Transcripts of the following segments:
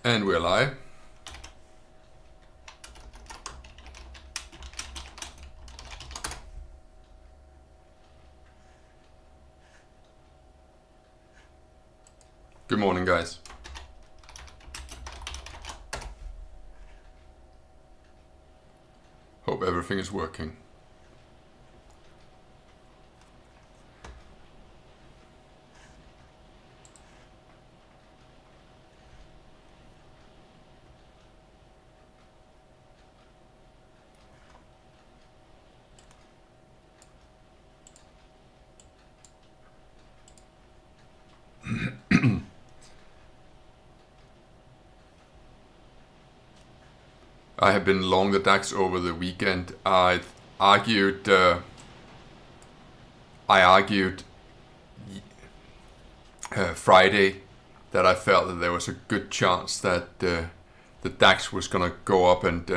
And we're live. Good morning, guys. Hope everything is working. I have been long the DAX over the weekend. I argued Friday that I felt that there was a good chance that the DAX was going to go up and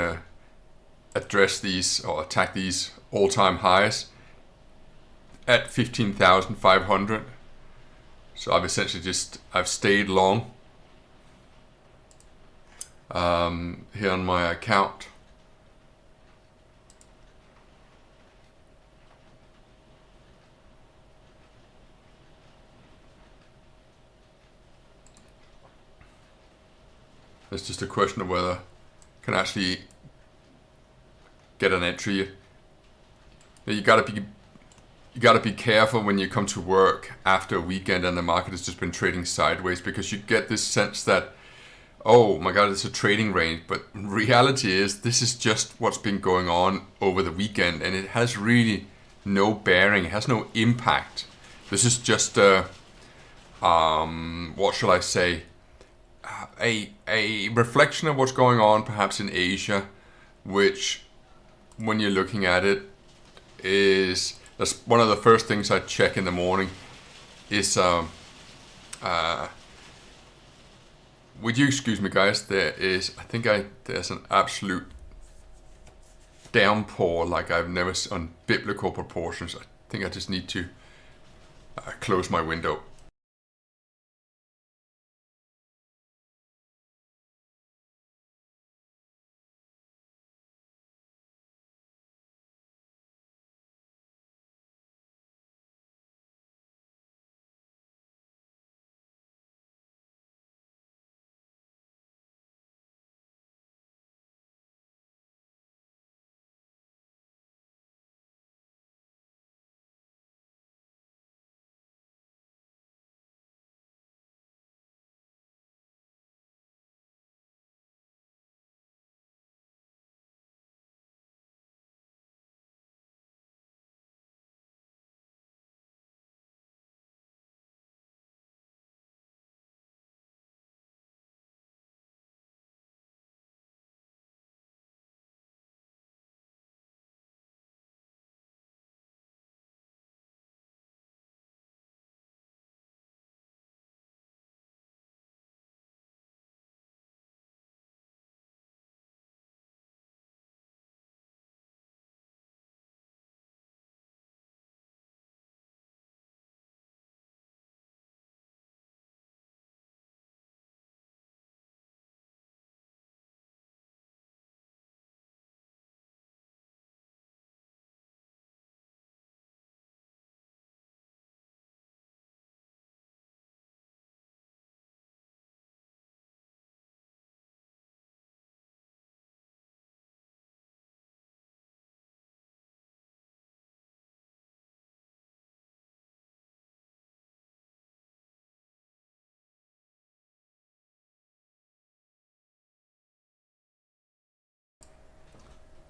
address these or attack these all-time highs at 15,500. So I've essentially I've stayed long here on my account. It's just a question of whether I can actually get an entry. You gotta be careful when you come to work after a weekend and the market has just been trading sideways, because you get this sense that, oh my god, it's a trading range. But reality is this is just what's been going on over the weekend, and it has really no bearing, it has no impact. This is just what shall I say, a reflection of what's going on perhaps in Asia, which when you're looking at it that's one of the first things I check in the morning is would you excuse me, guys? There's an absolute downpour like I've never seen on biblical proportions. I think I just need to close my window.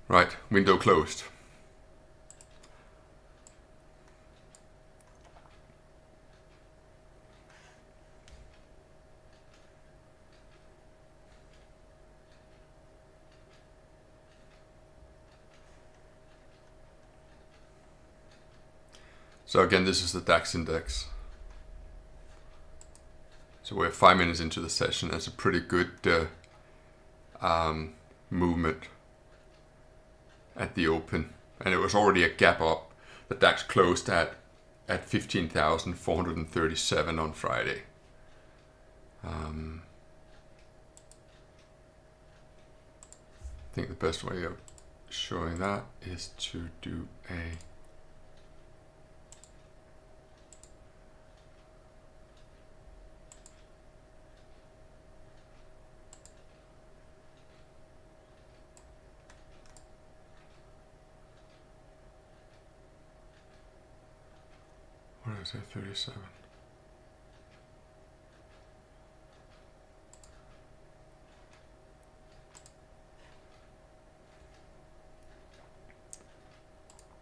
Right, window closed. So again, this is the DAX index. So we're 5 minutes into the session. That's a pretty good movement at the open. And it was already a gap up. The DAX closed at 15,437 on Friday. I think the best way of showing that is to do a what is it, 37?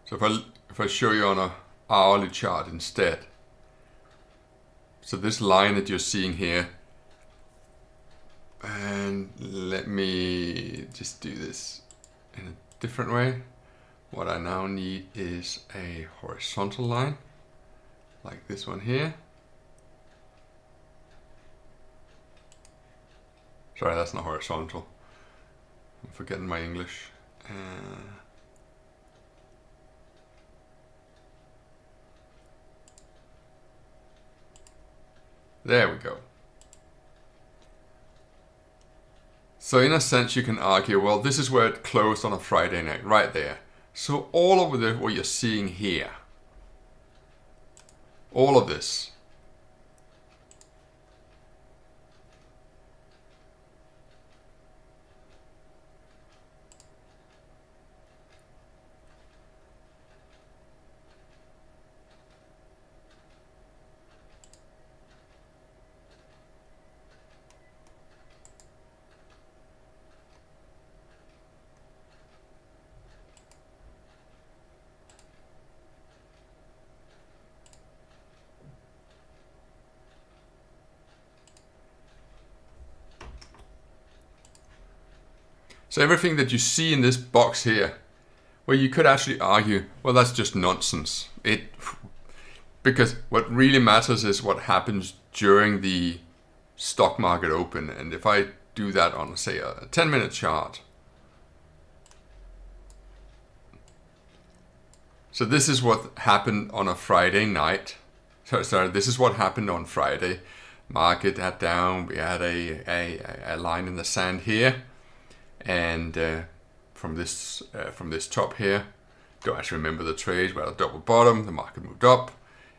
So if I show you on a hourly chart instead, so this line that you're seeing here, and let me just do this in a different way. What I now need is a horizontal line, like this one here. Sorry, that's not horizontal. I'm forgetting my English. There we go. So in a sense, you can argue, well, this is where it closed on a Friday night, right there. So all of what you're seeing here, all of this, so everything that you see in this box here, well, you could actually argue, well, that's just nonsense. Because what really matters is what happens during the stock market open. And if I do that on, say, a 10-minute chart. So this is what happened on a Friday night. Sorry, this is what happened on Friday. Market had down, we had a line in the sand here. And from this top here, don't actually remember the trade, we had a double bottom, the market moved up,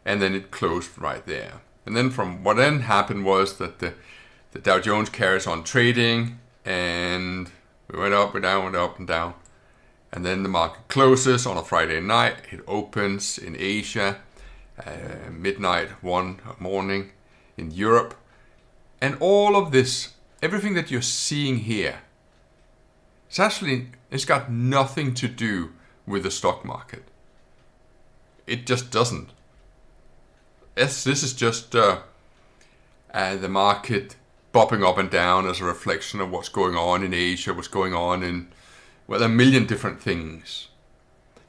and then it closed right there. And then from what then happened was that the Dow Jones carries on trading, and we went up and down, went up and down. And then the market closes on a Friday night, it opens in Asia, midnight, 1 morning in Europe. And all of this, everything that you're seeing here, it's got nothing to do with the stock market. It just doesn't. This is just the market bopping up and down as a reflection of what's going on in Asia, what's going on in, well, a million different things.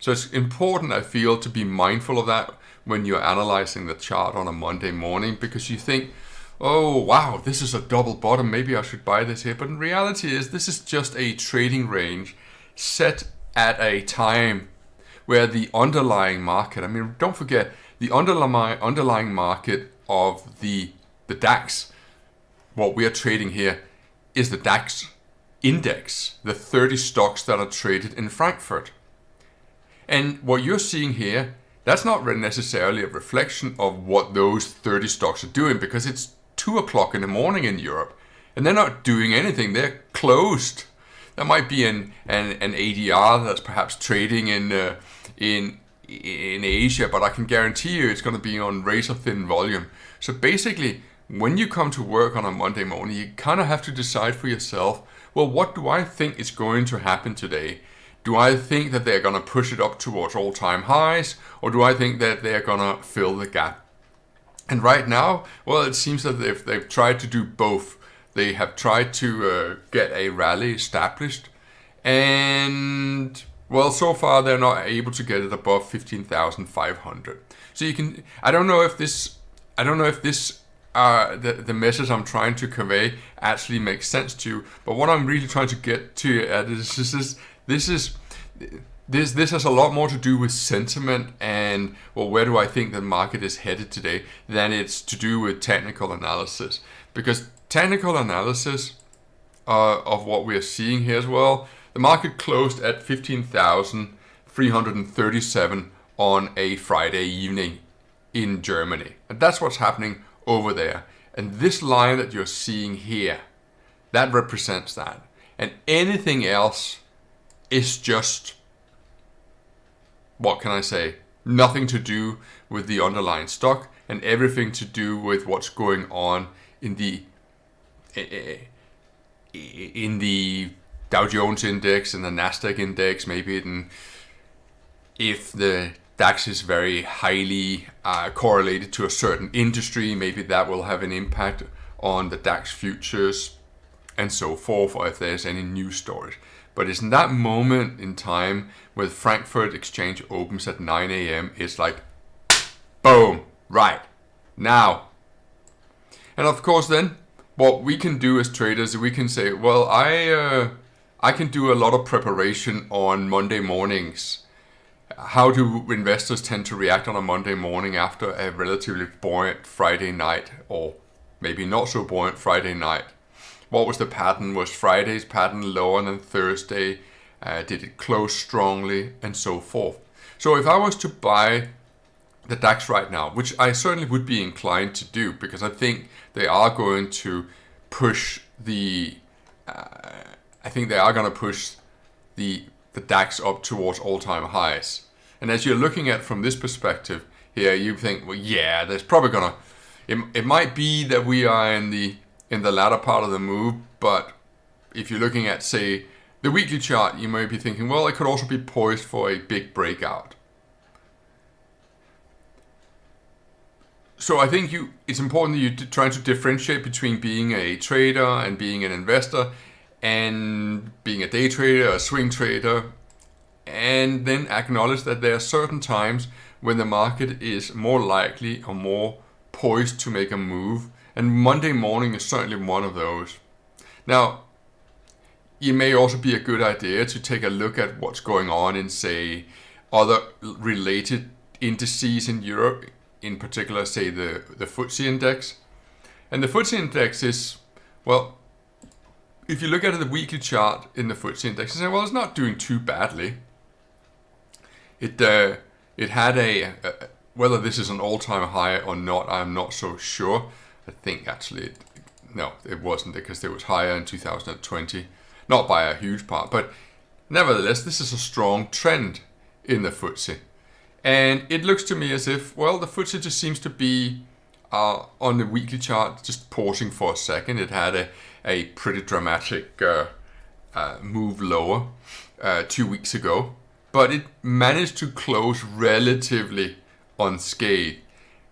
So it's important, I feel, to be mindful of that when you're analyzing the chart on a Monday morning, because you think, oh, wow, this is a double bottom, maybe I should buy this here. But in reality this is just a trading range set at a time where the underlying market, I mean, don't forget, the underlying market of the DAX, what we are trading here, is the DAX index, the 30 stocks that are traded in Frankfurt. And what you're seeing here, that's not necessarily a reflection of what those 30 stocks are doing, because it's 2 o'clock in the morning in Europe, and they're not doing anything. They're closed. There might be an ADR that's perhaps trading in Asia, but I can guarantee you it's going to be on razor thin volume. So basically, when you come to work on a Monday morning, you kind of have to decide for yourself, well, what do I think is going to happen today? Do I think that they're going to push it up towards all-time highs, or do I think that they're going to fill the gap? And right now, well, it seems that they've tried to do both. They have tried to get a rally established, and well, so far they're not able to get it above 15,500. So you can, I don't know if this the message I'm trying to convey actually makes sense to you. But what I'm really trying to get to is this has a lot more to do with sentiment and, well, where do I think the market is headed today, than it's to do with technical analysis. Because technical analysis of what we're seeing here as well, the market closed at 15,337 on a Friday evening in Germany. And that's what's happening over there. And this line that you're seeing here, that represents that. And anything else is just, what can I say, nothing to do with the underlying stock, and everything to do with what's going on in the Dow Jones index and the Nasdaq index. Maybe if the DAX is very highly correlated to a certain industry, maybe that will have an impact on the DAX futures and so forth, or if there's any news stories. But it's in that moment in time where Frankfurt Exchange opens at 9 a.m. It's like, boom, right, now. And of course then, what we can do as traders, we can say, well, I can do a lot of preparation on Monday mornings. How do investors tend to react on a Monday morning after a relatively buoyant Friday night, or maybe not so buoyant Friday night? What was the pattern? Was Friday's pattern lower than Thursday? Did it close strongly? And so forth. So if I was to buy the DAX right now, which I certainly would be inclined to do, because I think they are going to push the DAX up towards all-time highs. And as you're looking at from this perspective here, you think, well, yeah, there's probably gonna, it might be that we are in the latter part of the move, but if you're looking at, say, the weekly chart, you might be thinking, well, it could also be poised for a big breakout. So I think it's important that you try to differentiate between being a trader and being an investor, and being a day trader, a swing trader, and then acknowledge that there are certain times when the market is more likely or more poised to make a move, and Monday morning is certainly one of those. Now, it may also be a good idea to take a look at what's going on in, say, other related indices in Europe, in particular, say, the FTSE index. And the FTSE index is, well, if you look at the weekly chart in the FTSE index, you say, well, it's not doing too badly. It had whether this is an all-time high or not, I'm not so sure. I think actually, no, it wasn't, because it was higher in 2020. Not by a huge part, but nevertheless, this is a strong trend in the FTSE. And it looks to me as if, well, the FTSE just seems to be on the weekly chart just pausing for a second. It had a pretty dramatic move lower 2 weeks ago, but it managed to close relatively unscathed.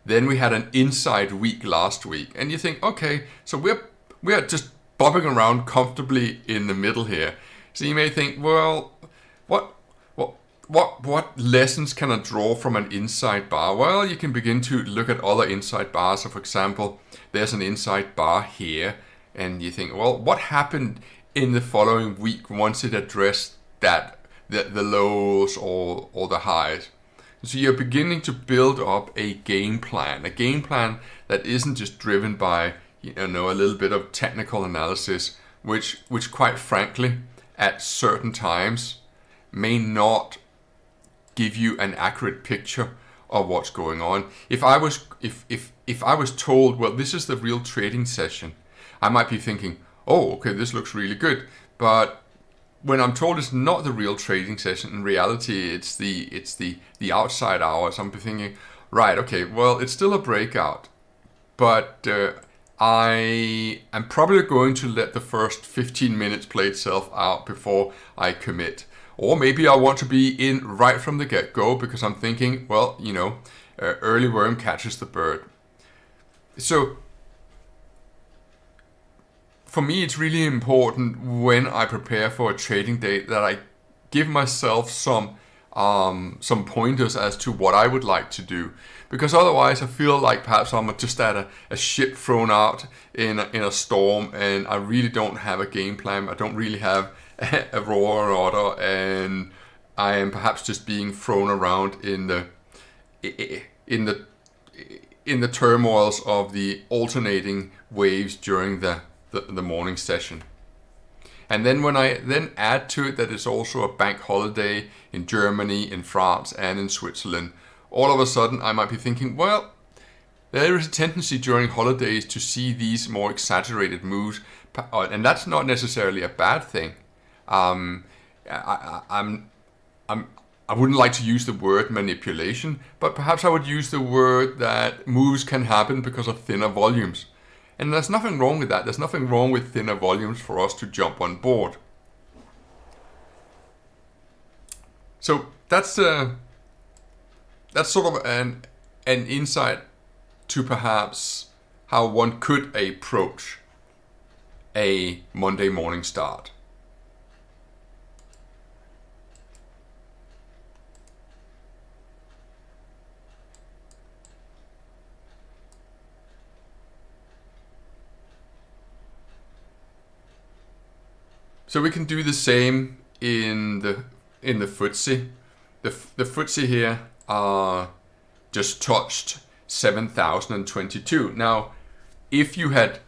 Then we had an inside week last week, and you think, okay, so we're just bobbing around comfortably in the middle here. So you may think, well, what lessons can I draw from an inside bar? Well, you can begin to look at other inside bars. So for example, there's an inside bar here, and you think, well, what happened in the following week once it addressed the lows or the highs? So you're beginning to build up a game plan that isn't just driven by a little bit of technical analysis, which quite frankly, at certain times, may not give you an accurate picture of what's going on. If I was told, well, this is the real trading session, I might be thinking, oh, okay, this looks really good. But when I'm told it's not the real trading session, in reality, it's the outside hours, I'm thinking, right, okay, well, it's still a breakout, but I am probably going to let the first 15 minutes play itself out before I commit. Or maybe I want to be in right from the get-go because I'm thinking, well, early worm catches the bird. So for me, it's really important when I prepare for a trading day that I give myself some pointers as to what I would like to do, because otherwise I feel like perhaps I'm just at a ship thrown out in a storm, and I really don't have a game plan. I don't really have a raw order, and I am perhaps just being thrown around in the turmoils of the alternating waves during the morning session. And then when I then add to it that it's also a bank holiday in Germany, in France, and in Switzerland, all of a sudden I might be thinking, well, there is a tendency during holidays to see these more exaggerated moves, and that's not necessarily a bad thing. I wouldn't like to use the word manipulation, but perhaps I would use the word that moves can happen because of thinner volumes. And there's nothing wrong with that. There's nothing wrong with thinner volumes for us to jump on board. So that's sort of an insight to perhaps how one could approach a Monday morning start. So we can do the same in the FTSE. The FTSE here just touched 7,022. Now, if you had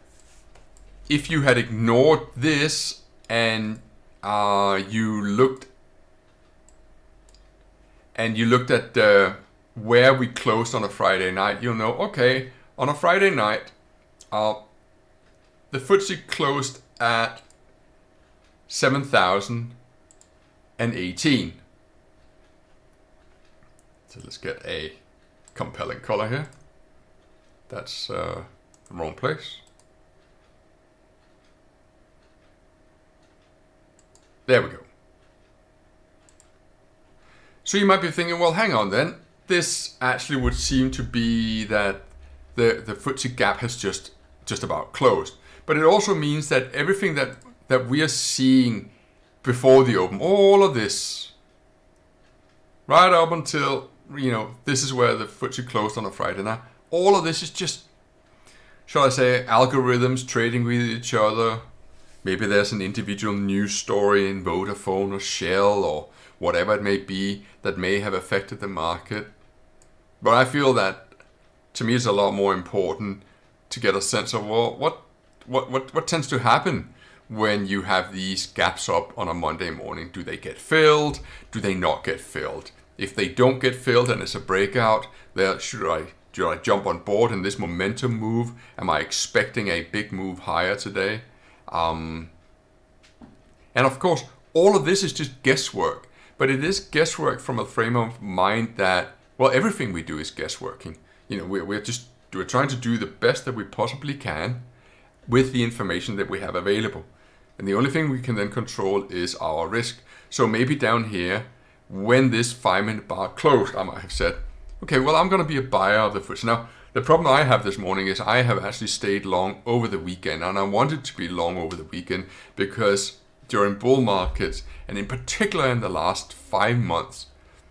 ignored this and you looked at where we closed on a Friday night, you'll know, okay, on a Friday night, the FTSE closed at 7,018. So let's get a compelling color here. That's the wrong place. There we go. So you might be thinking, well, hang on then. This actually would seem to be that the FTSE gap has just about closed. But it also means that everything that we are seeing before the open, all of this, right up until, this is where the FTSE closed on a Friday night, all of this is just, shall I say, algorithms trading with each other. Maybe there's an individual news story in Vodafone or Shell or whatever it may be that may have affected the market. But I feel that, to me, it's a lot more important to get a sense of, well, what tends to happen when you have these gaps up on a Monday morning. Do they get filled? Do they not get filled? If they don't get filled and it's a breakout, should I jump on board in this momentum move? Am I expecting a big move higher today? And of course, all of this is just guesswork. But it is guesswork from a frame of mind that, well, everything we do is guessworking. We're trying to do the best that we possibly can with the information that we have available. And the only thing we can then control is our risk. So maybe down here, when this 5-minute bar closed, I might have said, okay, well, I'm going to be a buyer of the FTSE. Now, the problem I have this morning is I have actually stayed long over the weekend, and I wanted to be long over the weekend because during bull markets, and in particular in the last 5 months,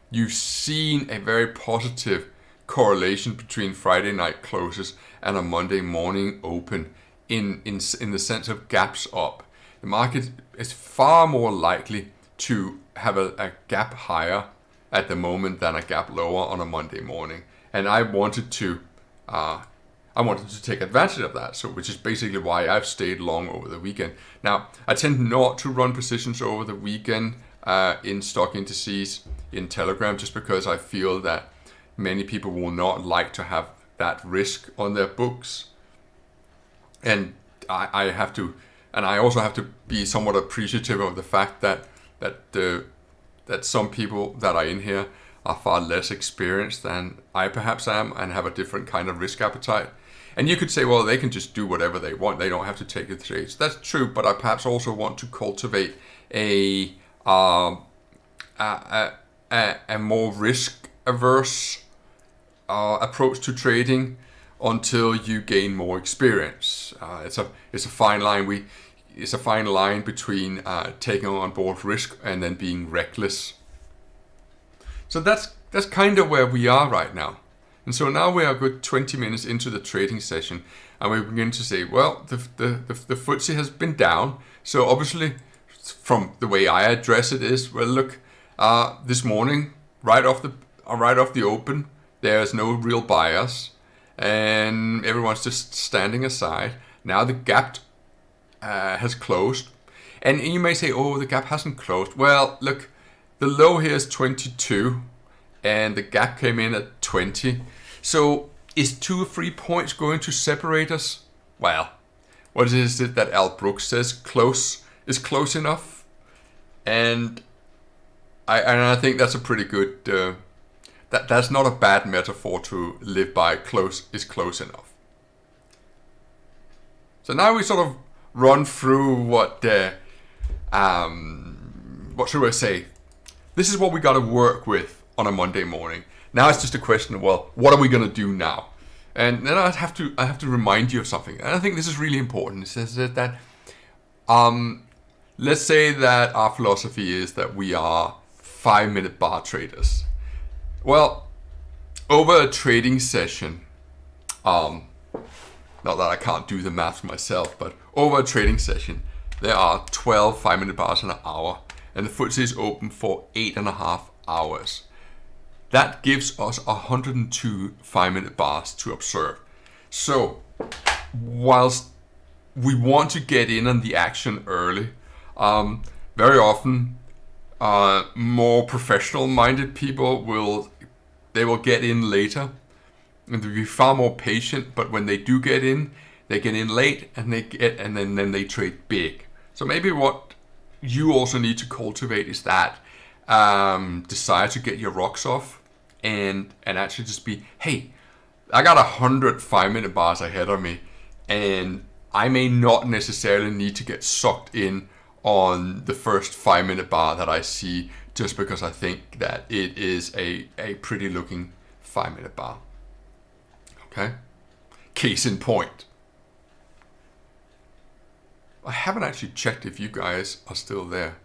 you've seen a very positive correlation between Friday night closes and a Monday morning open in the sense of gaps up. The market is far more likely to have a gap higher at the moment than a gap lower on a Monday morning. And I wanted to take advantage of that, which is basically why I've stayed long over the weekend. Now, I tend not to run positions over the weekend in stock indices in Telegram, just because I feel that many people will not like to have that risk on their books. And I also have to be somewhat appreciative of the fact that some people that are in here are far less experienced than I perhaps am and have a different kind of risk appetite. And you could say, well, they can just do whatever they want. They don't have to take the trades. That's true, but I perhaps also want to cultivate a more risk-averse approach to trading until you gain more experience. It's a fine line. It's a fine line between taking on board risk and then being reckless. So that's kind of where we are right now. And so now we are a good 20 minutes into the trading session, and we begin to say, well, the FTSE has been down. So obviously, from the way I address it is, well, look, this morning, right off the open, there's no real buyers, and everyone's just standing aside. Now the gap has closed, and you may say, oh, the gap hasn't closed. Well, look, the low here is 22, and the gap came in at 20. So is 2 or 3 points going to separate us? Well, what is it that Al Brooks says? Close is close enough, and I think that's a pretty good. That's not a bad metaphor to live by. Close is close enough. So now we sort of run through what should I say? This is what we got to work with on a Monday morning. Now it's just a question of, well, what are we going to do now? And then I have to remind you of something. And I think this is really important. It says that let's say that our philosophy is that we are 5-minute bar traders. Well, over a trading session, not that I can't do the math myself, but over a trading session, there are 12 5-minute bars in an hour, and the FTSE is open for 8.5 hours. That gives us 102 5-minute bars to observe. So, whilst we want to get in on the action early, very often more professional-minded people will get in later, and they'll be far more patient. But when they do get in, they get in late, and then they trade big. So maybe what you also need to cultivate is that desire to get your rocks off, and actually just be, hey, I got 100 5-minute bars ahead of me, and I may not necessarily need to get sucked in on the first 5-minute bar that I see just because I think that it is a pretty looking 5-minute bar. Okay? Case in point. I haven't actually checked if you guys are still there.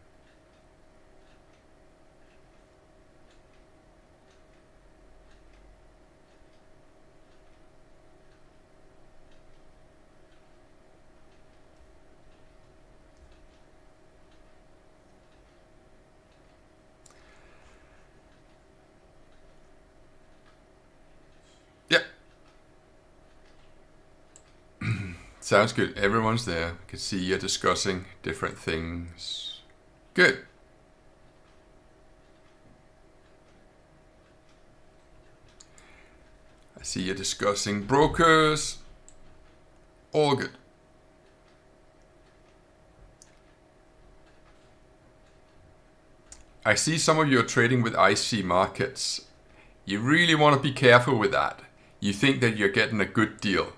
Yep. Sounds good. Everyone's there. I can see you're discussing different things. Good. I see you're discussing brokers. All good. I see some of you are trading with IC markets. You really want to be careful with that. You think that you're getting a good deal,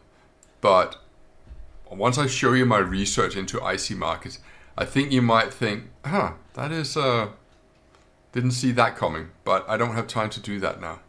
but once I show you my research into IC markets, I think you might think, that is, didn't see that coming, but I don't have time to do that now.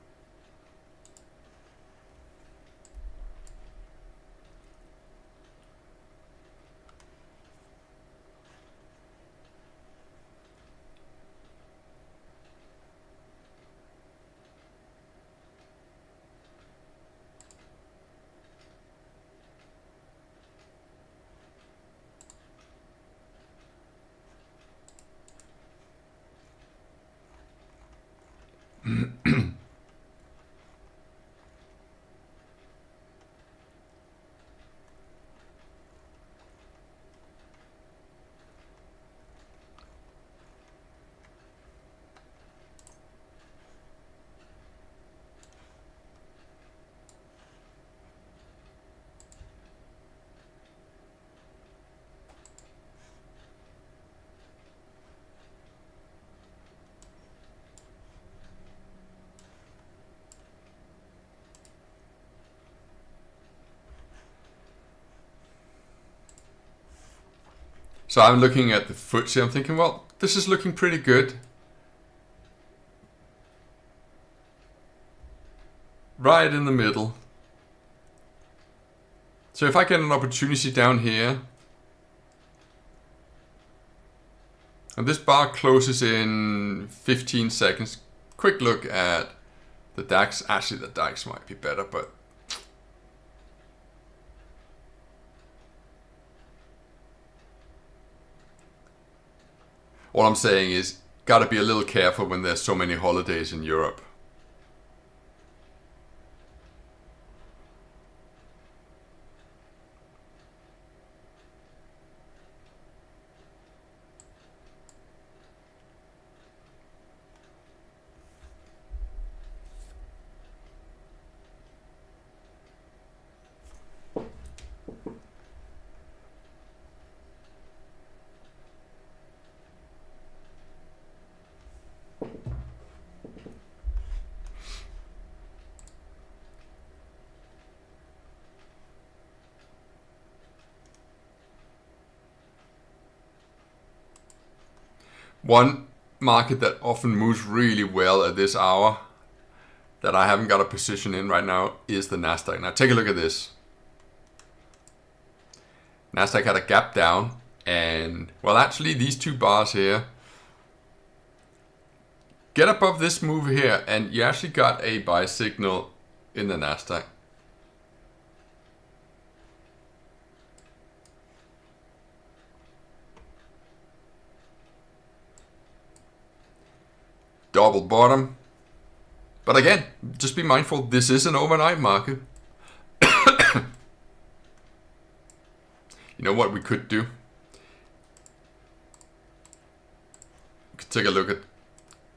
So I'm looking at the FTSE, I'm thinking, well, this is looking pretty good. Right in the middle. So if I get an opportunity down here, and this bar closes in 15 seconds, quick look at the DAX. Actually, the DAX might be better, but all I'm saying is, gotta be a little careful when there's so many holidays in Europe. One market that often moves really well at this hour that I haven't got a position in right now is the Nasdaq. Now take a look at this. Nasdaq had a gap down, and well, actually these two bars here get above this move here, and you actually got a buy signal in the Nasdaq. Double bottom. But again, just be mindful, this is an overnight market. You know what we could do? We could take a look at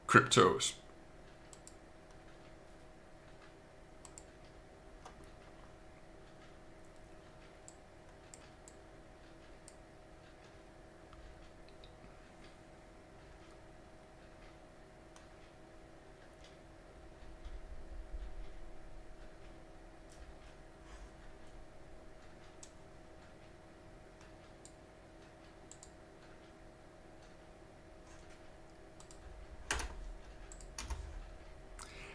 cryptos.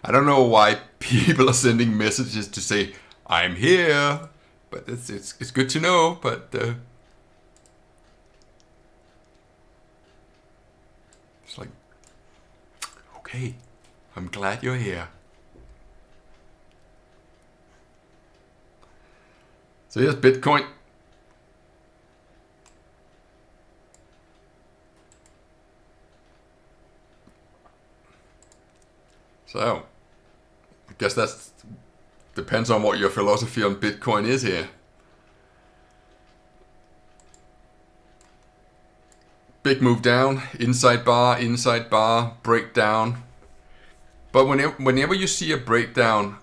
I don't know why people are sending messages to say, I'm here, but it's good to know, but it's like, okay, I'm glad you're here. So here's Bitcoin. So, I guess that depends on what your philosophy on Bitcoin is here. Big move down, inside bar, breakdown. But whenever you see a breakdown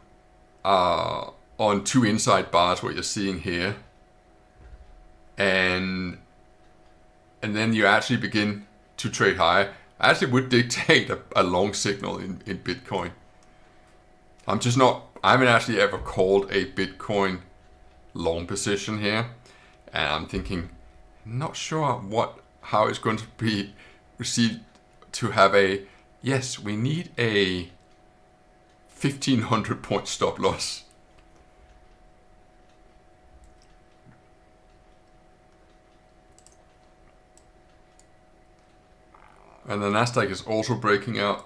on two inside bars, what you're seeing here, and then you actually begin to trade higher, I actually would dictate a long signal in Bitcoin. I haven't actually ever called a Bitcoin long position here. And I'm thinking, not sure how it's going to be received to have yes, we need a 1500 point stop loss. And the Nasdaq is also breaking out.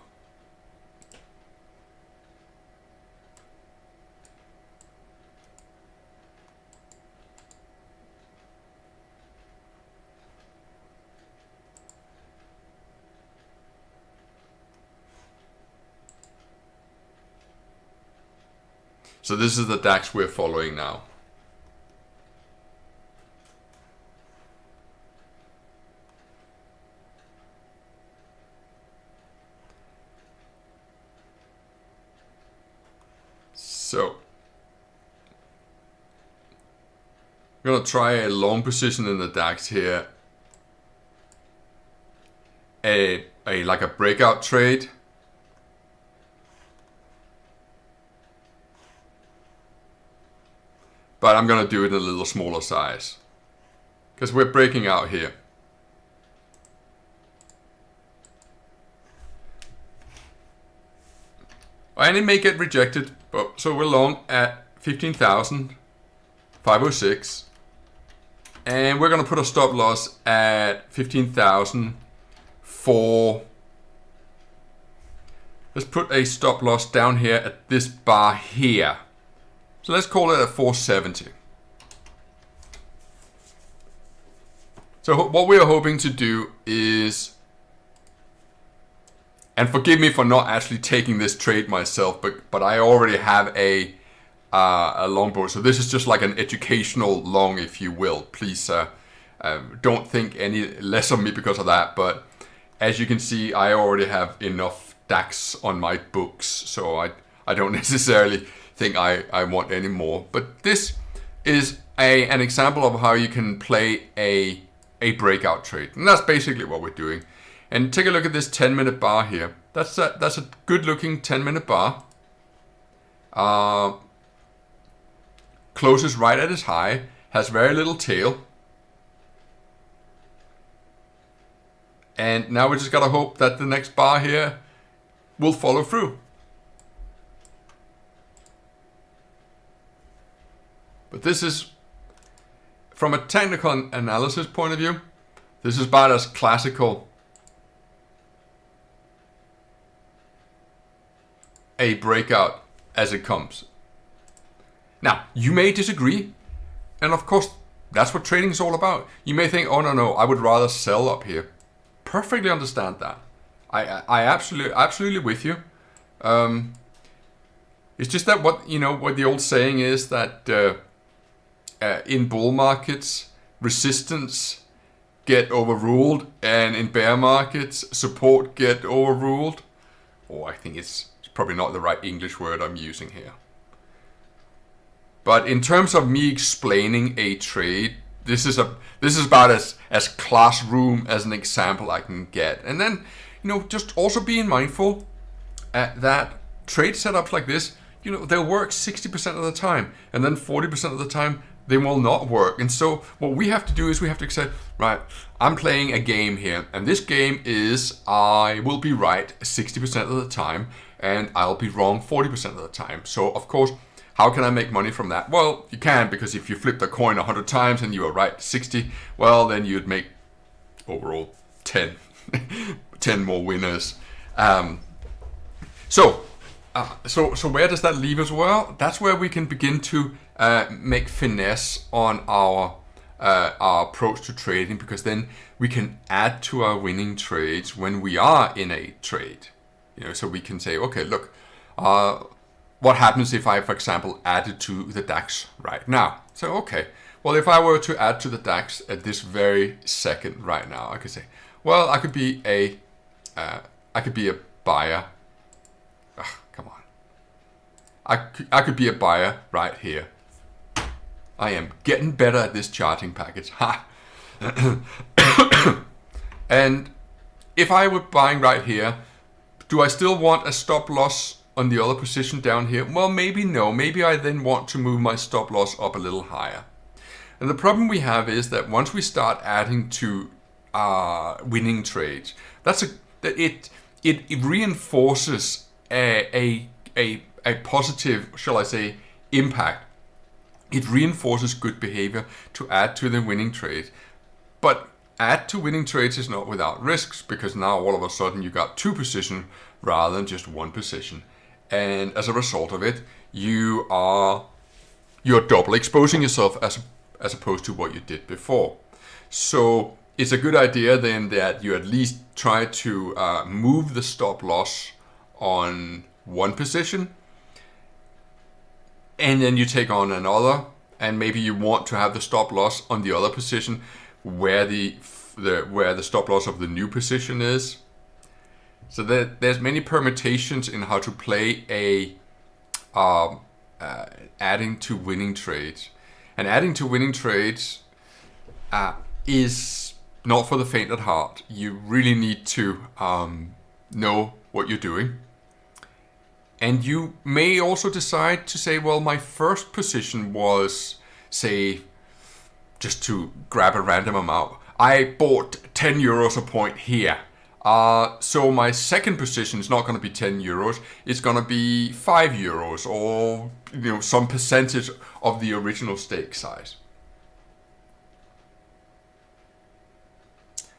So this is the DAX we're following now. So I'm gonna try a long position in the DAX here. Like a breakout trade. But I'm gonna do it in a little smaller size, because we're breaking out here. And it may get rejected, but so we're long at 15,506. And we're going to put a stop loss at 15,000 for... Let's put a stop loss down here at this bar here. So let's call it at 470. So what we are hoping to do is, and forgive me for not actually taking this trade myself, but I already have a long board. So this is just like an educational long, if you will. Please don't think any less of me because of that. But as you can see, I already have enough DAX on my books, so I don't necessarily think I want any more. But this is an example of how you can play a breakout trade, and that's basically what we're doing. And take a look at this 10-minute bar here. That's a good looking 10-minute bar. Closes right at its high, has very little tail. And now we just gotta hope that the next bar here will follow through. But this is, from a technical analysis point of view, this is about as classical a breakout as it comes. Now, you may disagree, and of course, that's what trading is all about. You may think, oh no, I would rather sell up here. Perfectly understand that. I absolutely with you. It's just that what the old saying is that in bull markets, resistance get overruled, and in bear markets, support get overruled. Or I think it's probably not the right English word I'm using here. But in terms of me explaining a trade, this is about as classroom as an example I can get. And then, just also being mindful that trade setups like this, they'll work 60% of the time, and then 40% of the time they will not work. And so what we have to do is we have to say, right, I'm playing a game here, and this game is I will be right 60% of the time, and I'll be wrong 40% of the time. So of course, how can I make money from that? Well, you can, because if you flip the coin 100 times and you are right 60, well, then you'd make overall 10 more winners. So where does that leave us? Well, that's where we can begin to make finesse on our approach to trading, because then we can add to our winning trades when we are in a trade. So we can say, okay, look, what happens if I, for example, added to the DAX right now? So, okay, well, if I were to add to the DAX at this very second right now, I could say, well, I could be a buyer. Come on. I could be a buyer right here. I am getting better at this charting package. Ha! And if I were buying right here, do I still want a stop loss on the other position down here? Well, maybe no. Maybe I then want to move my stop loss up a little higher. And the problem we have is that once we start adding to winning trades, it reinforces a positive, shall I say, impact. It reinforces good behavior to add to the winning trade. But add to winning trades is not without risks, because now all of a sudden you got two positions rather than just one position. And as a result of it, you're double exposing yourself as opposed to what you did before. So it's a good idea then that you at least try to move the stop loss on one position, and then you take on another, and maybe you want to have the stop loss on the other position where the stop loss of the new position is. So there's many permutations in how to play adding to winning trades. And adding to winning trades is not for the faint at heart. You really need to know what you're doing. And you may also decide to say, well, my first position was, say, just to grab a random amount, I bought 10 euros a point here. So my second position is not going to be 10 euros. It's going to be 5 euros, or some percentage of the original stake size.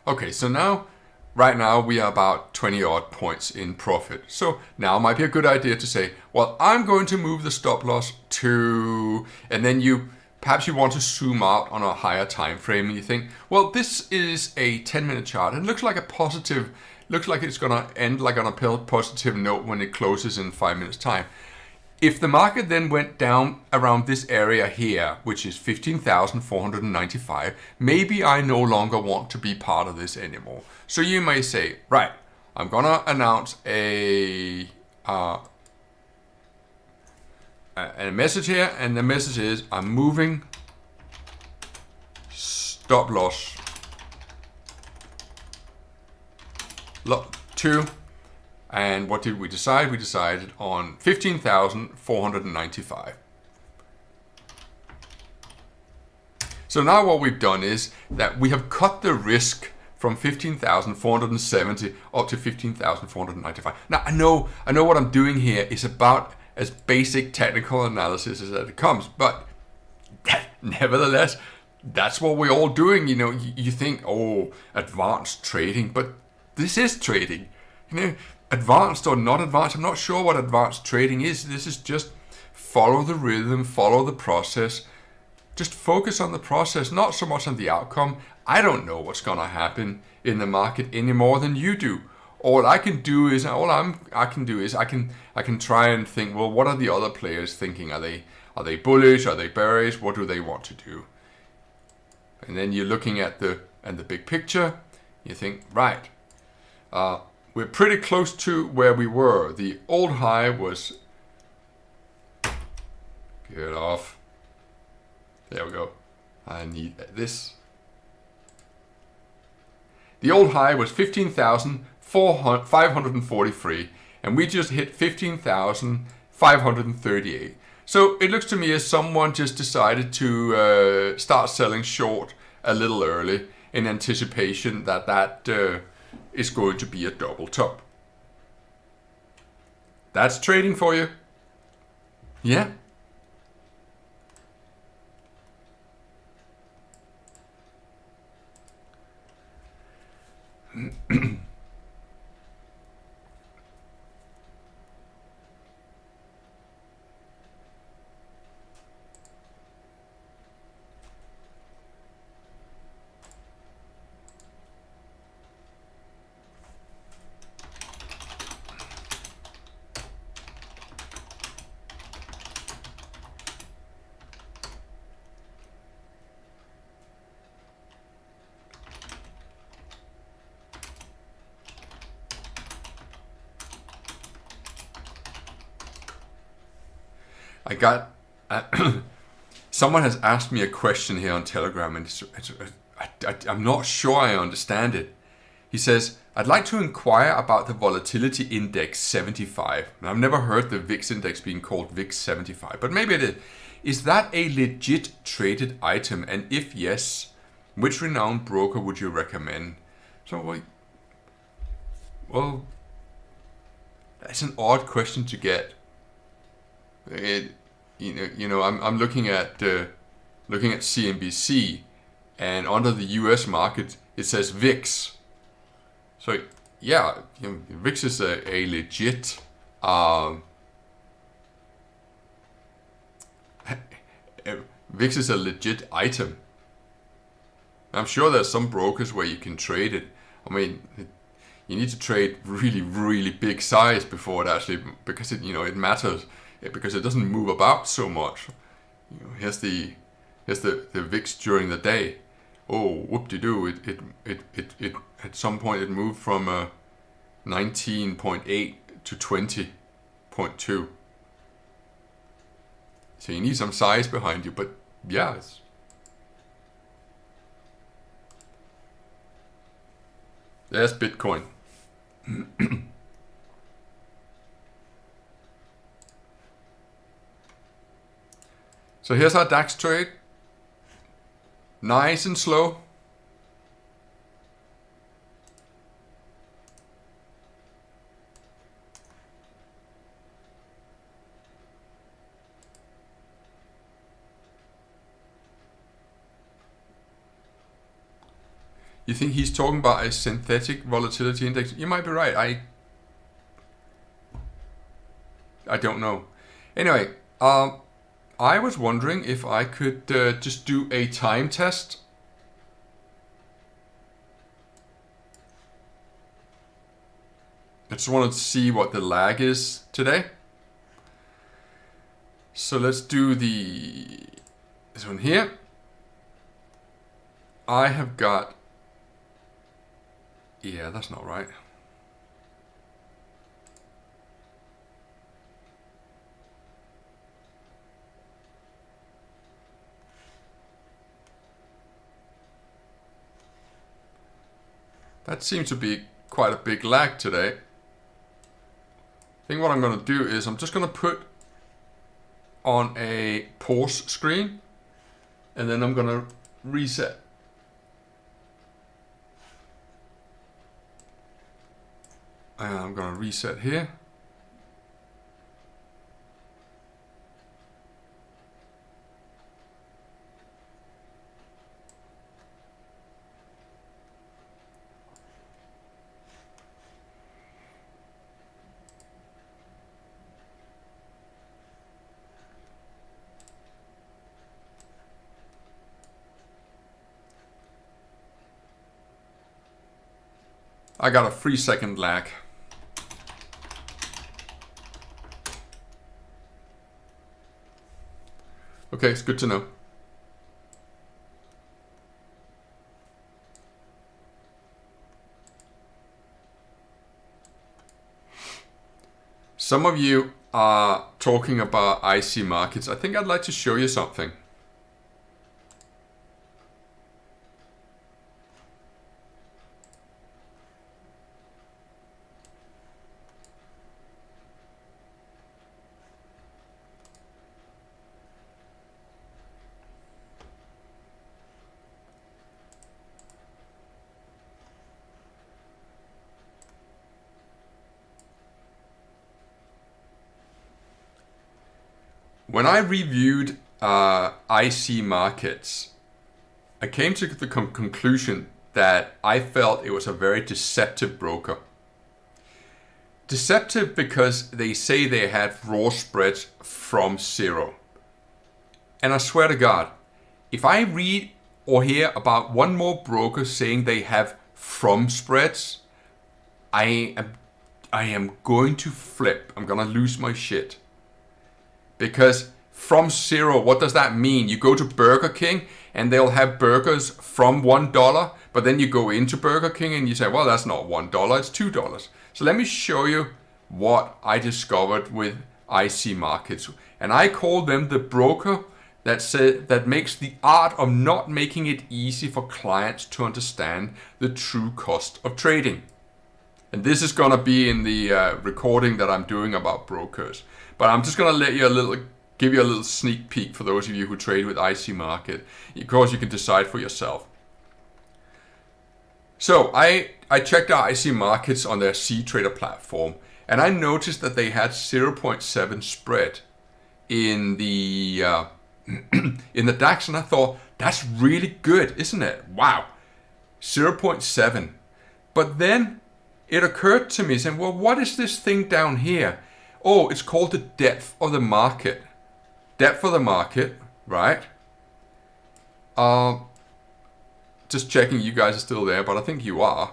Okay, so now, right now we are about 20 odd points in profit. So now might be a good idea to say, well, I'm going to move the stop loss to, and then perhaps you want to zoom out on a higher time frame and you think, well, this is a 10-minute chart and it looks like a positive, looks like it's going to end like on a positive note when it closes in 5 minutes time. If the market then went down around this area here, which is 15,495, maybe I no longer want to be part of this anymore. So you may say, right, I'm going to announce a message here, and the message is I'm moving stop loss to, and what did we decide? We decided on 15,495. So now what we've done is that we have cut the risk from 15,470 up to 15,495. Now I know what I'm doing here is about as basic technical analysis as it comes, but nevertheless, that's what we're all doing. You think, oh, advanced trading, but this is trading. Advanced or not advanced, I'm not sure what advanced trading is. This is just follow the rhythm, follow the process. Just focus on the process, not so much on the outcome. I don't know what's going to happen in the market any more than you do. All I can do is I can try and think, well, what are the other players thinking? Are they bullish? Are they bearish? What do they want to do? And then you're looking at the big picture. You think, right, we're pretty close to where we were. The old high was, get off. There we go. I need this. The old high was 15,543, and we just hit 15,538. So it looks to me as someone just decided to start selling short a little early in anticipation that is going to be a double top. That's trading for you. Yeah. I got someone has asked me a question here on Telegram, and I'm not sure I understand it. He says, I'd like to inquire about the volatility index 75. And I've never heard the VIX index being called VIX 75, but maybe it is. Is that a legit traded item? And if yes, which renowned broker would you recommend? So, well, that's an odd question to get. I'm looking at CNBC, and under the U.S. market it says VIX. So yeah, VIX is a legit VIX is a legit item. I'm sure there's some brokers where you can trade it. I mean, you need to trade really, really big size before it actually, because it matters, because it doesn't move about so much. Here's the VIX during the day. Oh, whoop-de-doo! It at some point it moved from 19.8 to 20.2. So you need some size behind you, but yeah, there's Bitcoin. So here's our DAX trade. Nice and slow. You think he's talking about a synthetic volatility index? You might be right. I don't know. Anyway, I was wondering if I could just do a time test. I just wanted to see what the lag is today. So let's do this one here. I have got, yeah, that's not right. That seems to be quite a big lag today. I think what I'm going to do is I'm just going to put on a pause screen and then I'm going to reset. And I'm going to reset here. I got a 3-second lag. Okay, it's good to know. Some of you are talking about IC markets. I think I'd like to show you something. When I reviewed IC markets, I came to the conclusion that I felt it was a very deceptive broker. Deceptive because they say they had raw spreads from zero. And I swear to God, if I read or hear about one more broker saying they have from spreads, I am going to flip. I'm going to lose my shit. Because from zero, what does that mean? You go to Burger King and they'll have burgers from $1, but then you go into Burger King and you say, well, that's not $1, it's $2. So let me show you what I discovered with IC markets. And I call them the broker that makes the art of not making it easy for clients to understand the true cost of trading. And this is going to be in the recording that I'm doing about brokers. But I'm just going to give you a little sneak peek for those of you who trade with IC market. Of course, you can decide for yourself. So I checked out IC markets on their C-Trader platform, and I noticed that they had 0.7 spread in the in the DAX, and I thought, that's really good, isn't it? Wow, 0.7. But then it occurred to me, saying, well, what is this thing down here? Oh, it's called the depth of the market. Depth of the market, right? Just checking you guys are still there, but I think you are.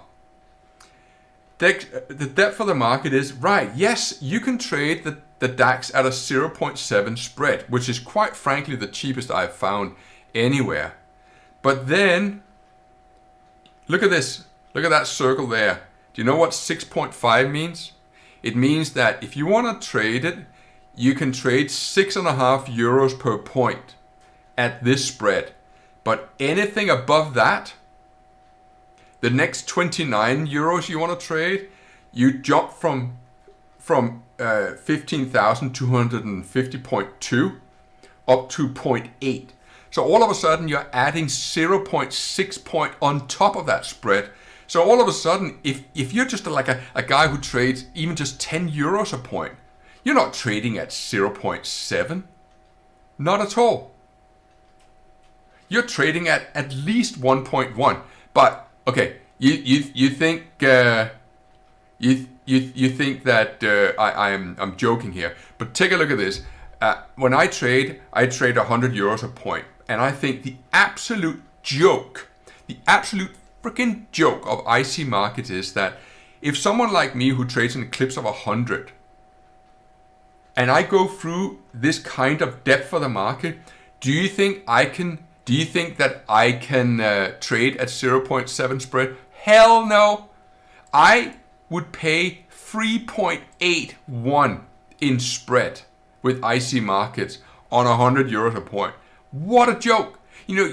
The depth of the market is, right, yes, you can trade the DAX at a 0.7 spread, which is quite frankly the cheapest I've found anywhere. But then, look at this. Look at that circle there. Do you know what 6.5 means? It means that if you want to trade it, you can trade 6.5 euros per point at this spread. But anything above that, the next 29 euros you want to trade, you jump from 15,250.2 up to 0.8. So all of a sudden you're adding 0.6 point on top of that spread. So all of a sudden, if you're just like a guy who trades even just 10 euros a point, you're not trading at 0.7. Not at all. You're trading at least 1.1. But Okay, you think you think that I'm joking here, but take a look at this. When I trade €100 a point, and I think the absolute freaking joke of IC markets is that if someone like me who trades in clips of 100, and I go through this kind of depth for the market, do you think that I can trade at 0.7 spread? Hell no. I would pay 3.81 in spread with IC markets on €100 a point. What a joke. You know,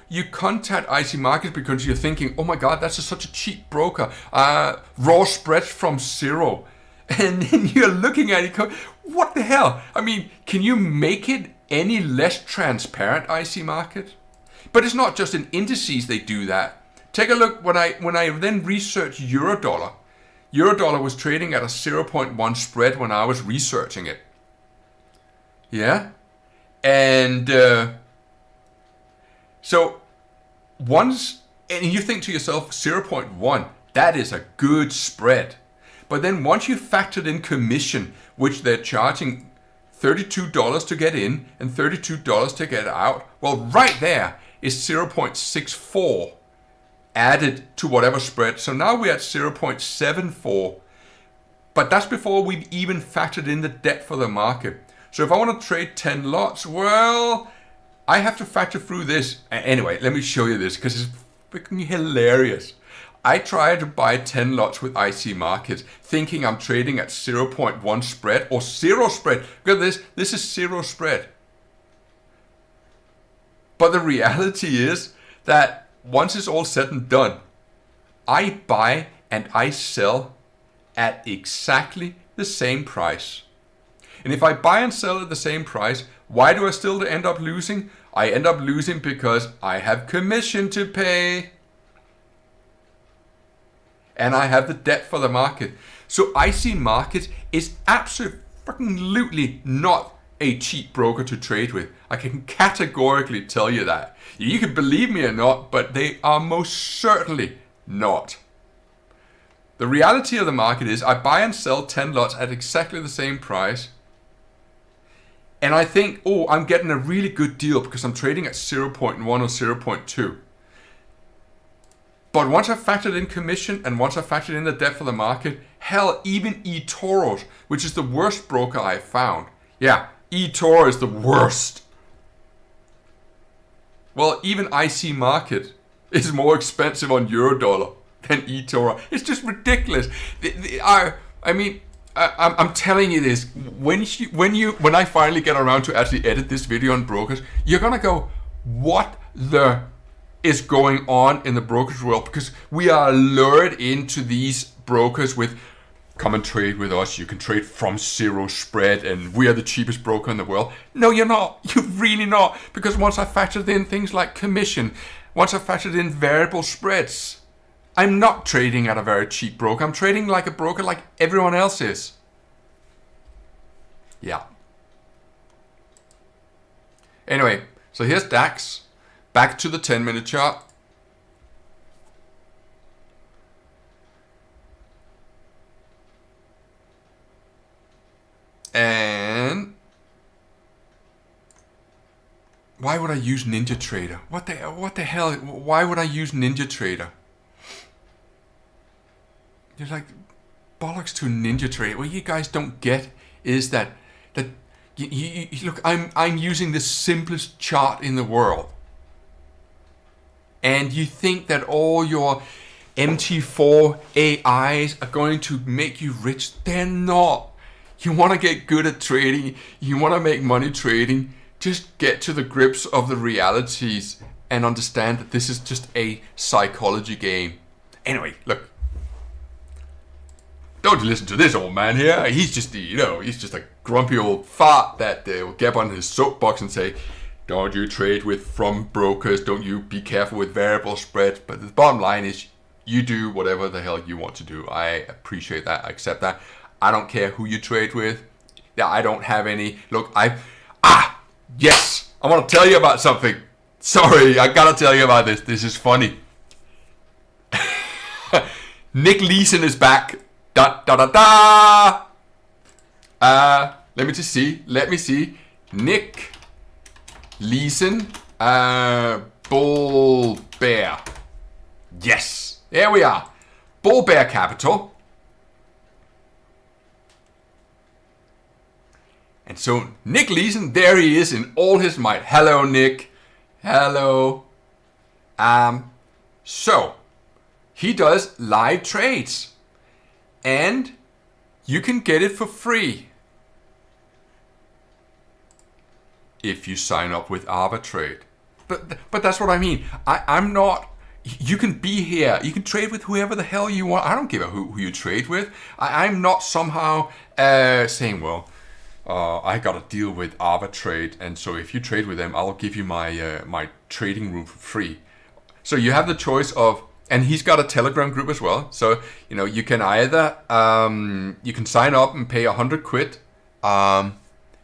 you contact IC markets because you're thinking, oh my God, that's such a cheap broker. Raw spreads from zero. And then you're looking at it going, what the hell? I mean, can you make it any less transparent, IC market? But it's not just in indices they do that. Take a look, when I then researched Eurodollar was trading at a 0.1 spread when I was researching it. Yeah? And so once, and you think to yourself, 0.1, that is a good spread. But then once you factored in commission, which they're charging $32 to get in and $32 to get out, well, right there is 0.64 added to whatever spread. So now we're at 0.74, but that's before we've even factored in the depth of the market. So if I want to trade 10 lots, well, I have to factor through this. Anyway, let me show you this because it's freaking hilarious. I tried to buy 10 lots with IC markets thinking I'm trading at 0.1 spread or zero spread. Look at this is zero spread. But the reality is that once it's all said and done, I buy and I sell at exactly the same price. And if I buy and sell at the same price, why do I still end up losing? I end up losing because I have commission to pay. And I have the depth for the market. So IC Markets is absolutely not a cheap broker to trade with. I can categorically tell you that. You can believe me or not, but they are most certainly not. The reality of the market is I buy and sell 10 lots at exactly the same price. And I think, oh, I'm getting a really good deal because I'm trading at 0.1 or 0.2. But once I've factored in commission and once I've factored in the depth of the market, hell, even eToro's, which is the worst broker I've found. Yeah, eToro is the worst. Well, even IC Market is more expensive on Eurodollar than eToro. It's just ridiculous. I'm telling you this. When I finally get around to actually edit this video on brokers, you're gonna go, what the is going on in the brokerage world? Because we are lured into these brokers with, come and trade with us. You can trade from zero spread and we are the cheapest broker in the world. No, you're not. You're really not. Because once I factored in things like commission, once I factored in variable spreads, I'm not trading at a very cheap broker. I'm trading like a broker like everyone else is. Yeah. Anyway, so here's DAX. Back to the 10-minute chart. And why would I use Ninja Trader? What the hell? Why would I use Ninja Trader? You're like, bollocks to Ninja Trader. What you guys don't get is that you look, I'm using the simplest chart in the world. And you think that all your MT4 AIs are going to make you rich. They're not. You want to get good at trading. You want to make money trading. Just get to the grips of the realities and understand that this is just a psychology game. Anyway, look. Don't listen to this old man here. He's just, he's just a grumpy old fart that will get on his soapbox and say, don't you trade with from brokers, don't you be careful with variable spreads. But the bottom line is you do whatever the hell you want to do. I appreciate that, I accept that. I don't care who you trade with. Yeah, I don't have any. Look, yes, I want to tell you about something. Sorry, I gotta tell you about this. This is funny. Nick Leeson is back. Da da da da. Let me just see. Let me see. Nick Leeson, Bull Bear. Yes, there we are. Bull Bear Capital. And so Nick Leeson, there he is in all his might. Hello, Nick. Hello. So he does live trades, and you can get it for free if you sign up with Arbitrate. But that's what I mean. I'm not. You can be here. You can trade with whoever the hell you want. I don't give a who you trade with. I'm not somehow saying, well, I got a deal with Arbitrate, and so if you trade with them, I'll give you my my trading room for free. So you have the choice of, and he's got a Telegram group as well. So you can either you can sign up and pay 100 quid, and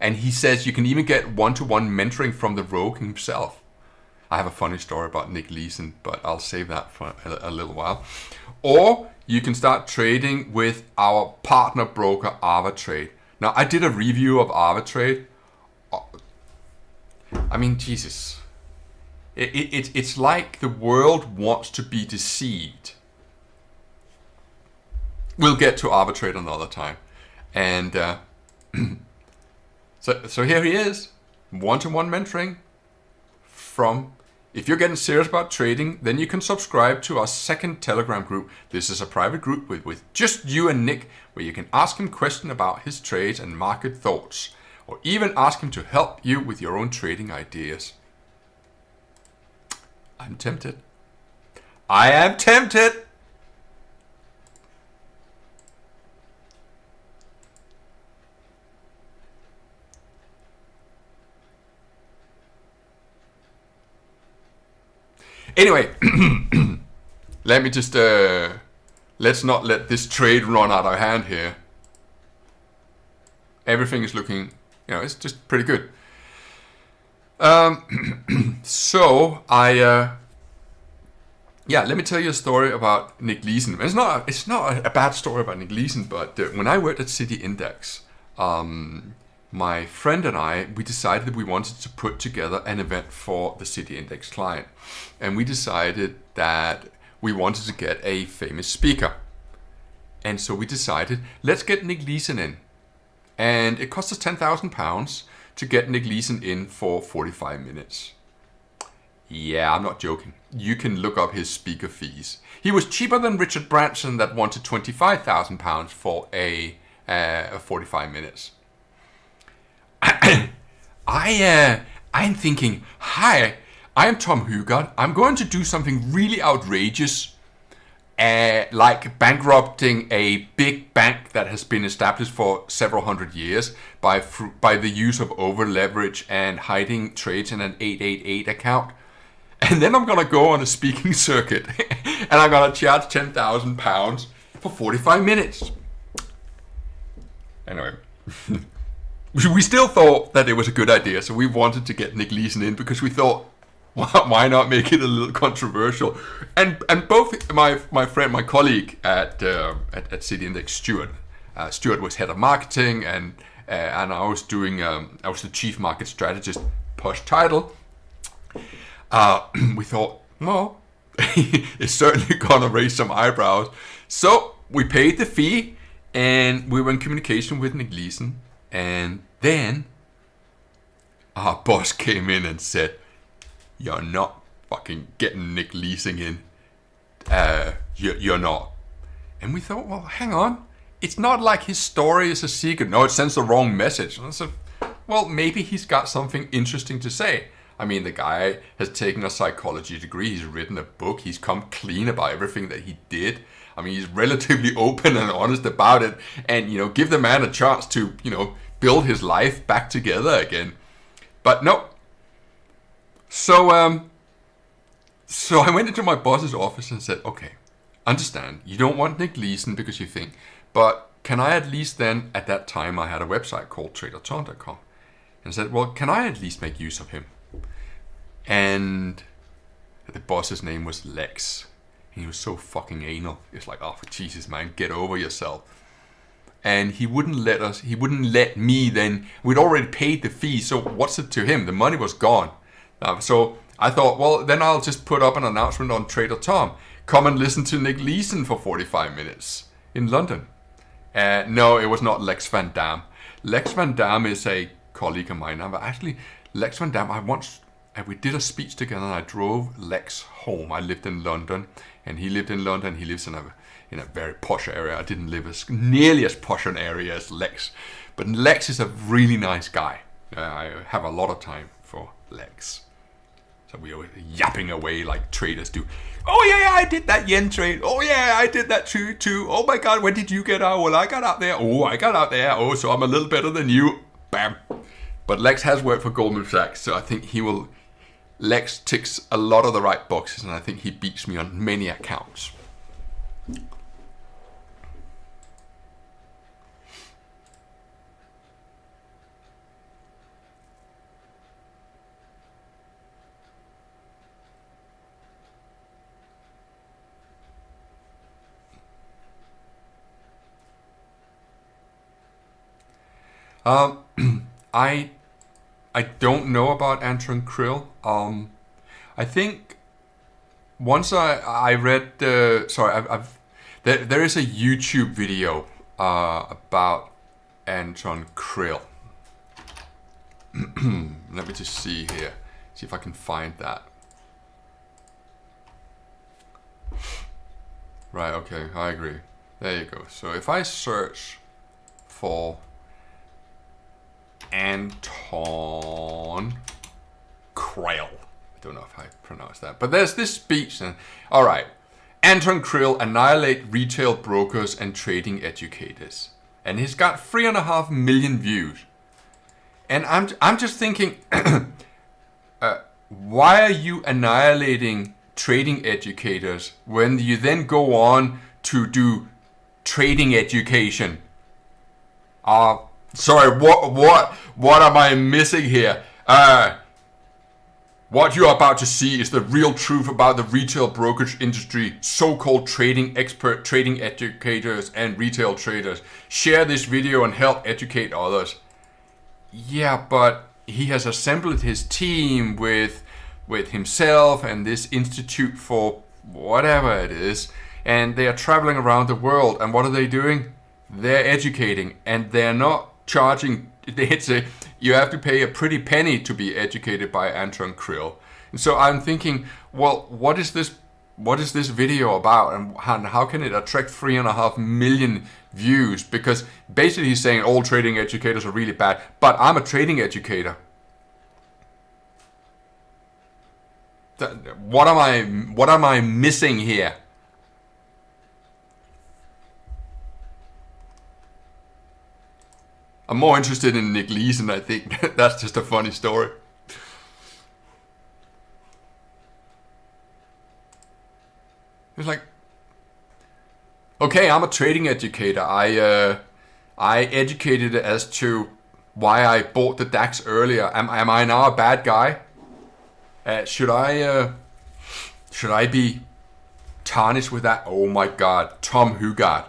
he says you can even get one-to-one mentoring from the rogue himself. I have a funny story about Nick Leeson, but I'll save that for a little while. Or you can start trading with our partner broker Arbitrate. Now, I did a review of Arbitrate. I mean, Jesus. It's like the world wants to be deceived. We'll get to Arbitrate another time. And so here he is. One-to-one mentoring from... If you're getting serious about trading, then you can subscribe to our second Telegram group. This is a private group with just you and Nick, where you can ask him questions about his trades and market thoughts, or even ask him to help you with your own trading ideas. I'm tempted. I am tempted. Anyway, let me just, let's not let this trade run out of hand here. Everything is looking, it's just pretty good. So let me tell you a story about Nick Leeson. It's not a bad story about Nick Leeson, but when I worked at City Index, my friend and I, we decided that we wanted to put together an event for the City Index client. And we decided that we wanted to get a famous speaker. And so we decided, let's get Nick Leeson in. And it cost us £10,000 to get Nick Leeson in for 45 minutes. Yeah, I'm not joking. You can look up his speaker fees. He was cheaper than Richard Branson that wanted £25,000 for a 45 minutes. I'm thinking, hi, I am Tom Hougaard. I'm going to do something really outrageous, like bankrupting a big bank that has been established for several hundred years by the use of over leverage and hiding trades in an 888 account. And then I'm going to go on a speaking circuit and I'm going to charge £10,000 for 45 minutes. Anyway. We still thought that it was a good idea, so we wanted to get Nick Leeson in because we thought, why not make it a little controversial? And both my friend, my colleague at City Index, Stuart was head of marketing, and I was I was the chief market strategist, posh title. We thought, well, it's certainly gonna raise some eyebrows, so we paid the fee, and we were in communication with Nick Leeson. And then our boss came in and said, you're not fucking getting Nick Leeson in. You're not. And we thought, well, hang on. It's not like his story is a secret. No, it sends the wrong message. And I said, well, maybe he's got something interesting to say. I mean, the guy has taken a psychology degree. He's written a book. He's come clean about everything that he did. I mean, he's relatively open and honest about it, and give the man a chance to build his life back together again. But no. So I went into my boss's office and said, okay, understand, you don't want Nick Leeson because you think, but can I at least then, at that time I had a website called TraderTom.com, and said, well, can I at least make use of him? And the boss's name was Lex. He was so fucking anal. It's like, oh, Jesus, man, get over yourself. And he wouldn't let me then. We'd already paid the fee, so what's it to him? The money was gone. So I thought, well, then I'll just put up an announcement on Trader Tom. Come and listen to Nick Leeson for 45 minutes in London. No, it was not Lex Van Dam. Lex Van Dam is a colleague of mine. Actually, Lex Van Dam, we did a speech together and I drove Lex home. I lived in London and he lived in London. He lives in a very posh area. I didn't live nearly as posh an area as Lex. But Lex is a really nice guy. I have a lot of time for Lex. So we were yapping away like traders do. Oh yeah, I did that yen trade. Oh yeah, I did that too. Oh my God, when did you get out? Well, I got out there. Oh, I got out there. Oh, so I'm a little better than you. Bam. But Lex has worked for Goldman Sachs, so I think he will. Lex ticks a lot of the right boxes, and I think he beats me on many accounts. I don't know about Anton Krill. I think once I read there is a YouTube video about Anton Krill. Let me just see here, see if I can find that. Right, okay, I agree. There you go. So if I search for Anton Krill. I don't know if I pronounced that, but there's this speech. All right, Anton Krill annihilate retail brokers and trading educators, and he's got 3.5 million views. And I'm just thinking, why are you annihilating trading educators when you then go on to do trading education? Sorry, what am I missing here? What you are about to see is the real truth about the retail brokerage industry, so-called trading expert, trading educators, and retail traders. Share this video and help educate others. Yeah, but he has assembled his team with himself and this institute for whatever it is, and they are traveling around the world. And what are they doing? They're educating, and they're not charging. You have to pay a pretty penny to be educated by Anton Krill. And so I'm thinking, well, what is this video about, and how can it attract 3.5 million views? Because basically he's saying all trading educators are really bad, but I'm a trading educator. What am I missing here? I'm more interested in Nick Leeson, I think. That's just a funny story. It's like, okay, I'm a trading educator. I educated as to why I bought the DAX earlier. Am I now a bad guy? Should I be tarnished with that? Oh my God, Tom Hougaard.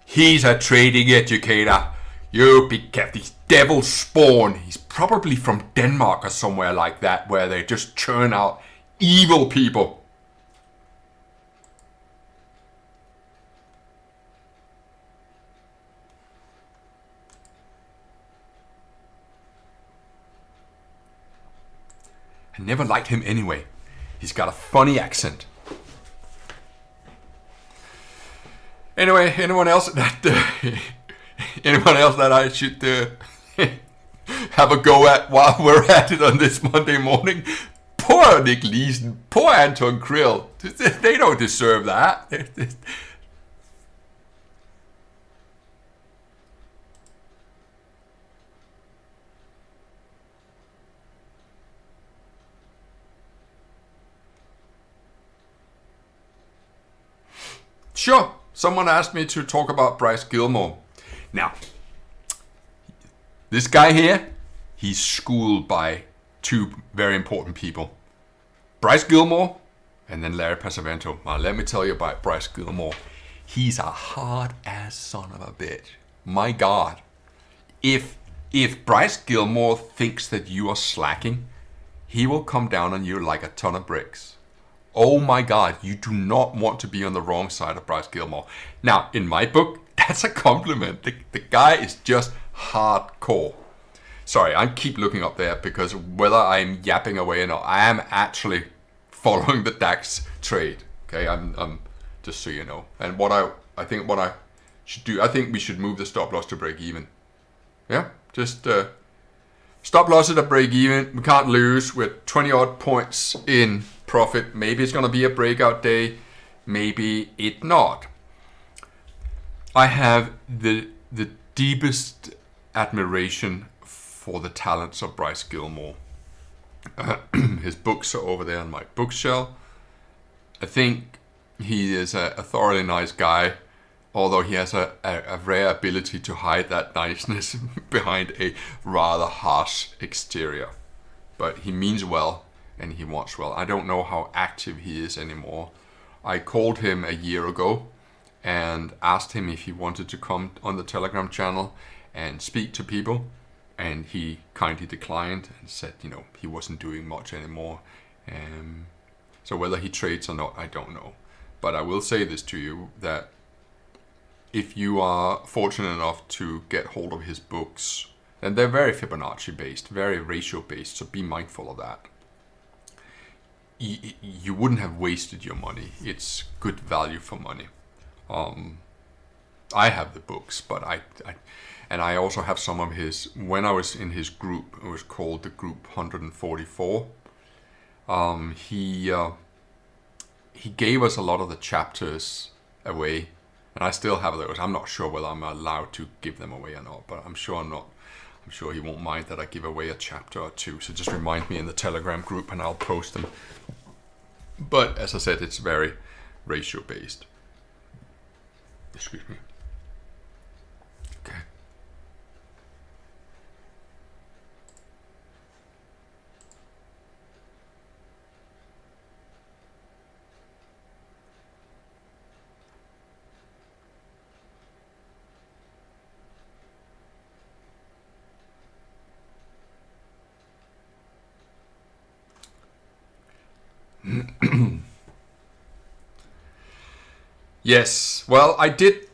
He's a trading educator. You be careful, he's devil spawn. He's probably from Denmark or somewhere like that, where they just churn out evil people. I never liked him anyway. He's got a funny accent. Anyway, anyone else that I should have a go at while we're at it on this Monday morning? Poor Nick Leeson, poor Anton Krill. They don't deserve that. Sure, someone asked me to talk about Bryce Gilmore. Now, this guy here, he's schooled by two very important people. Bryce Gilmore And then Larry Pesavento. Well, let me tell you about Bryce Gilmore. He's a hard-ass son of a bitch. My God. If Bryce Gilmore thinks that you are slacking, he will come down on you like a ton of bricks. Oh my God, you do not want to be on the wrong side of Bryce Gilmore. Now, in my book, that's a compliment. The guy is just hardcore. Sorry, I keep looking up there because whether I'm yapping away or not, I am actually following the DAX trade. Okay, I'm just so you know. And what I think should do, I think we should move the stop loss to break even. Yeah, just stop loss at a break even. We can't lose. We're 20 odd points in profit. Maybe it's gonna be a breakout day. Maybe it not. I have the deepest admiration for the talents of Bryce Gilmore. His books are over there on my bookshelf. I think he is a thoroughly nice guy, although he has a rare ability to hide that niceness behind a rather harsh exterior. But he means well and he wants well. I don't know how active he is anymore. I called him a year ago and asked him if he wanted to come on the Telegram channel and speak to people. And he kindly declined and said, he wasn't doing much anymore. So whether he trades or not, I don't know. But I will say this to you, that if you are fortunate enough to get hold of his books, and they're very Fibonacci based, very ratio based, so be mindful of that. You wouldn't have wasted your money. It's good value for money. I have the books, but I also have some of his. When I was in his group, it was called the Group 144. He gave us a lot of the chapters away, and I still have those. I'm not sure whether I'm allowed to give them away or not, but I'm sure I'm not. I'm sure he won't mind that I give away a chapter or two. So just remind me in the Telegram group, and I'll post them. But as I said, it's very ratio based. Excuse me. Okay. Yes. Well, I did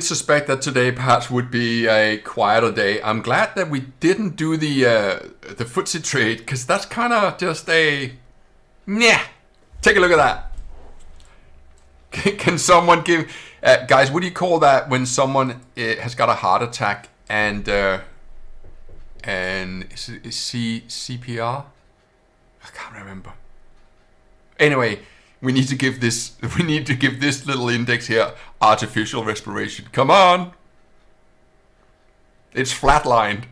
suspect that today perhaps would be a quieter day. I'm glad that we didn't do the footsie trade, because that's kind of just a yeah. Take a look at that. Can someone give guys? What do you call that when someone has got a heart attack and CPR? I can't remember. Anyway, we need to give this little index here artificial respiration. Come on. It's flatlined.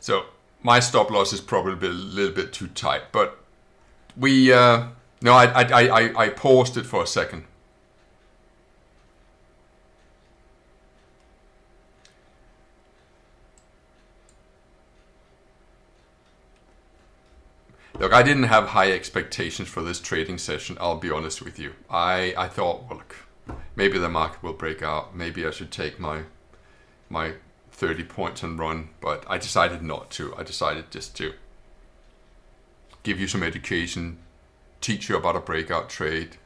So my stop loss is probably a little bit too tight, but we no, I paused it for a second. Look, I didn't have high expectations for this trading session, I'll be honest with you. I thought, well, look, maybe the market will break out. Maybe I should take my 30 points and run, but I decided not to. I decided just to give you some education, teach you about a breakout trade.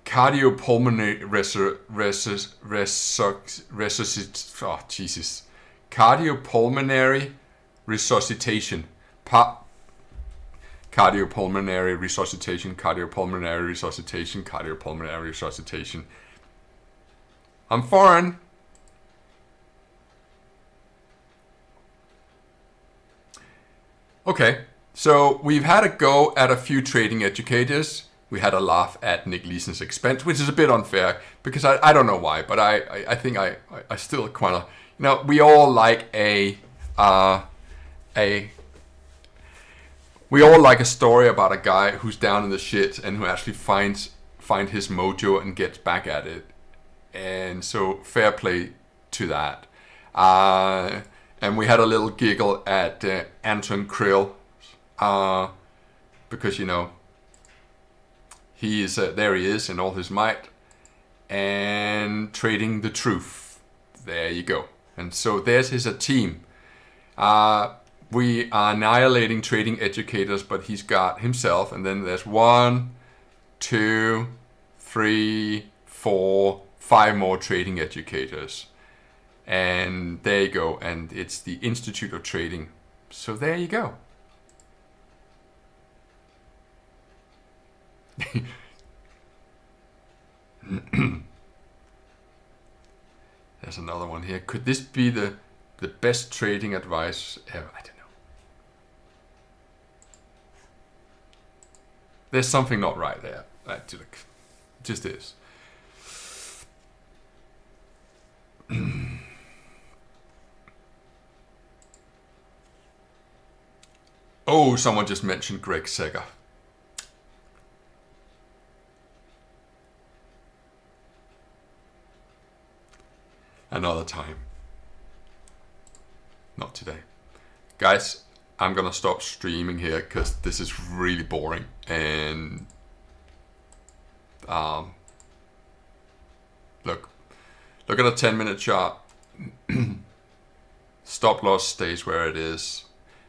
Cardiopulmonary cardiopulmonary resuscitation. Cardiopulmonary resuscitation, cardiopulmonary resuscitation, cardiopulmonary resuscitation. I'm foreign. Okay, so we've had a go at a few trading educators. We had a laugh at Nick Leeson's expense, which is a bit unfair because I don't know why, but I think I still kind of, you know, we all like we all like a story about a guy who's down in the shit and who actually find his mojo and gets back at it. And so fair play to that. And we had a little giggle at Anton Krill because, you know, he is there he is in all his might and trading the truth. There you go. And so there's his team. We are annihilating trading educators, but he's got himself, and then there's 1, 2, 3, 4, 5 more trading educators. And there you go, and it's the Institute of Trading. So there you go. There's another one here. Could this be the best trading advice ever? I don't know. There's something not right there. It just is. Oh, someone just mentioned Greg Seger. Another time. Not today. Guys, I'm gonna stop streaming here because this is really boring. And look at a 10-minute chart. Stop loss stays where it is.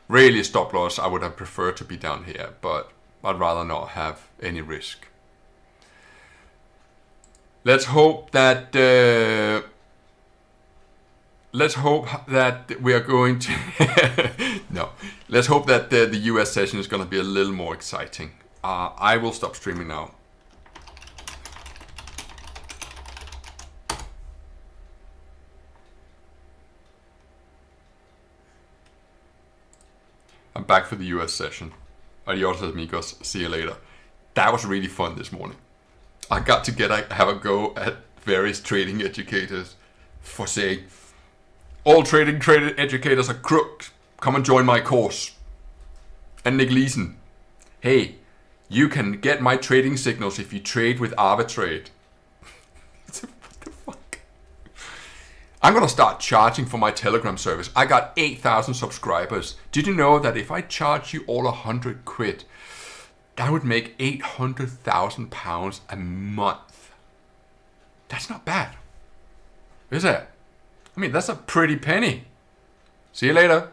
Really, stop loss I would have preferred to be down here, but I'd rather not have any risk. Let's hope that we are going to no. Let's hope that the US session is going to be a little more exciting. I will stop streaming now. I'm back for the US session. Adios amigos. See you later. That was really fun this morning. I got to have a go at various trading educators for saying, all trading educators are crooks. Come and join my course. And Nick Leeson, hey, you can get my trading signals if you trade with Arbitrade. What the fuck? I'm gonna start charging for my Telegram service. I got 8,000 subscribers. Did you know that if I charge you all 100 quid, that would make 800,000 pounds a month? That's not bad, is it? I mean, that's a pretty penny. See you later.